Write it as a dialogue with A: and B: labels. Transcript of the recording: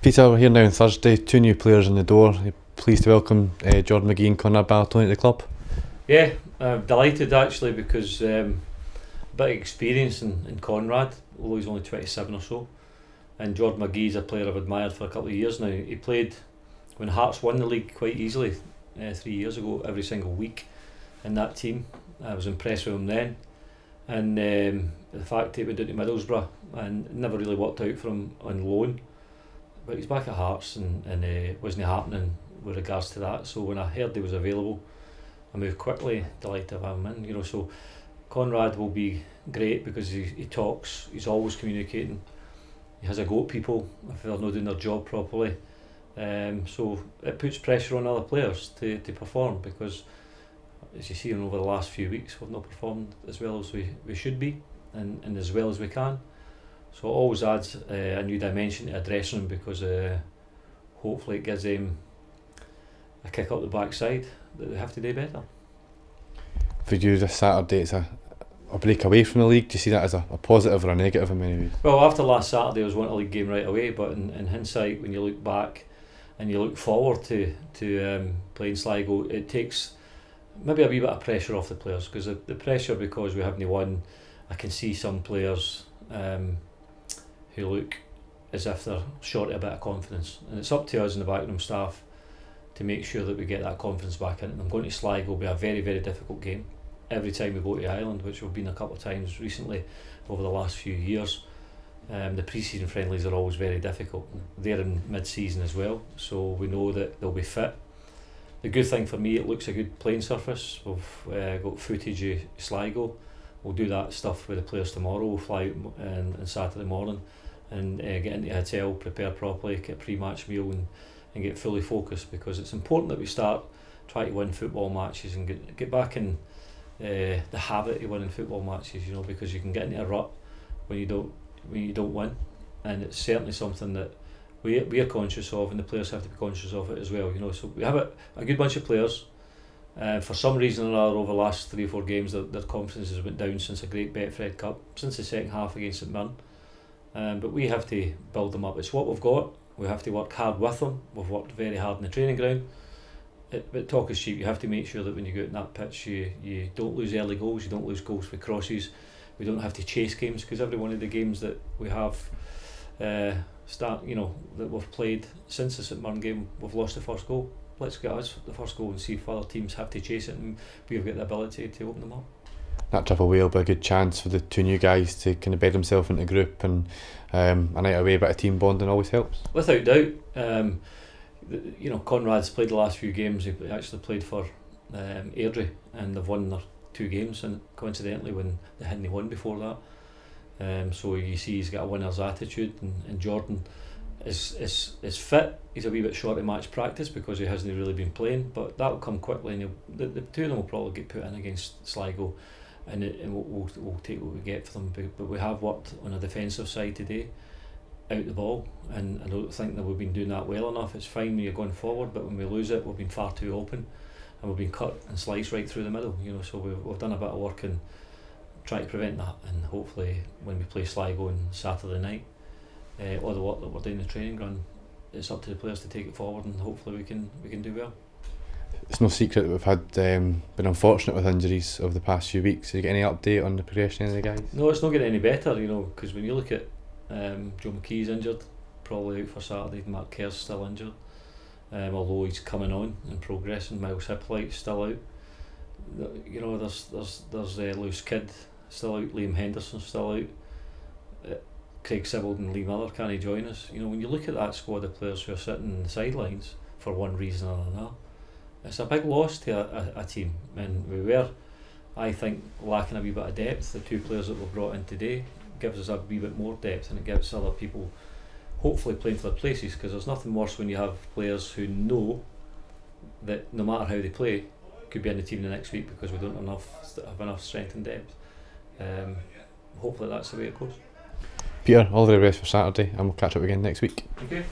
A: Peter, we're here now on Thursday, two new players in the door. You're pleased to welcome Jordan McGee and Conrad Ballatoni to the club?
B: Yeah, I'm delighted actually because a bit of experience in Conrad, although he's only 27 or so. And Jordan McGee's a player I've admired for a couple of years now. He played when Hearts won the league quite easily 3 years ago, every single week in that team. I was impressed with him then. And the fact that he went down to Middlesbrough and it never really worked out for him on loan. But he's back at Hearts and it wasn't happening with regards to that. So when I heard he was available, I moved quickly, delighted to have him in. So Conrad will be great because he talks, he's always communicating. He has a go at people if they're not doing their job properly. So it puts pressure on other players to perform because, as you see over the last few weeks, we've not performed as well as we should be and as well as we can. So it always adds a new dimension to a dressing room because hopefully it gives them a kick up the backside that they have to do better.
A: For you this Saturday, it's a break away from the league. Do you see that as a positive or a negative in many ways?
B: Well, after last Saturday I was wanting a league game right away, but in hindsight, when you look back and you look forward to playing Sligo, it takes maybe a wee bit of pressure off the players because the pressure because we haven't won. I can see some players who look as if they're short of a bit of confidence, and it's up to us in the backroom staff to make sure that we get that confidence back in. And going to Sligo will be a very, very difficult game every time we go to Ireland, which we've been a couple of times recently over the last few years. The pre-season friendlies are always very difficult. They're in mid-season as well, so we know that they'll be fit. The good thing for me, it looks a good playing surface. We've got footage of Sligo. We'll do that stuff with the players tomorrow. We'll fly out on Saturday morning and get into a hotel, prepare properly, get a pre-match meal and get fully focused, because it's important that we start trying to win football matches and get back in the habit of winning football matches, because you can get into a rut when you don't win, and it's certainly something that we are conscious of, and the players have to be conscious of it as well. So we have a good bunch of players. For some reason or another, over the last 3 or 4 games, their confidence has went down since a great Betfred Cup, since the second half against St Mirren. But we have to build them up. It's what we've got. We have to work hard with them. We've worked very hard in the training ground. But talk is cheap. You have to make sure that when you go out in that pitch, you don't lose early goals. You don't lose goals with crosses. We don't have to chase games, because every one of the games that we have that we've played since the St Mirren game, we've lost the first goal. Let's get us the first goal and see if other teams have to chase it, and we've got the ability to open them up.
A: That trip away will be a good chance for the two new guys to kind of bed themselves into the group, and a night away, a bit of team bonding always helps.
B: Without doubt. Conrad's played the last few games. He actually played for Airdrie, and they've won their 2 games, and coincidentally when they hadn't won before that. So you see he's got a winner's attitude, and Jordan is fit. He's a wee bit short of match practice because he hasn't really been playing, but that will come quickly, and the two of them will probably get put in against Sligo, and we'll take what we get for them. But we have worked on a defensive side today, out the ball, and I don't think that we've been doing that well enough. It's fine when you're going forward, but when we lose it, we've been far too open, and we've been cut and sliced right through the middle. So we've done a bit of work in trying to prevent that, and hopefully when we play Sligo on Saturday night, all the work that we're doing in the training ground, it's up to the players to take it forward, and hopefully we can do well.
A: It's no secret that we've had been unfortunate with injuries over the past few weeks. Do you get any update on the progression of the guys?
B: No, it's not getting any better, because when you look at Joe McKee's injured, probably out for Saturday. Mark Kerr's still injured, although he's coming on and progressing. Miles Hippolyte's still out. There's Lewis Kidd still out. Liam Henderson's still out. Craig Sibbald and Lee Miller can't join us. When you look at that squad of players who are sitting on the sidelines for one reason or another, it's a big loss to a team, and we were, I think, lacking a wee bit of depth. The 2 players that were brought in today gives us a wee bit more depth, and it gives other people hopefully playing for their places, because there's nothing worse when you have players who know that no matter how they play, could be in the team the next week because we don't have enough strength and depth. Hopefully that's the way it goes.
A: Peter, all the very best for Saturday, and we'll catch up again next week.
B: Okay.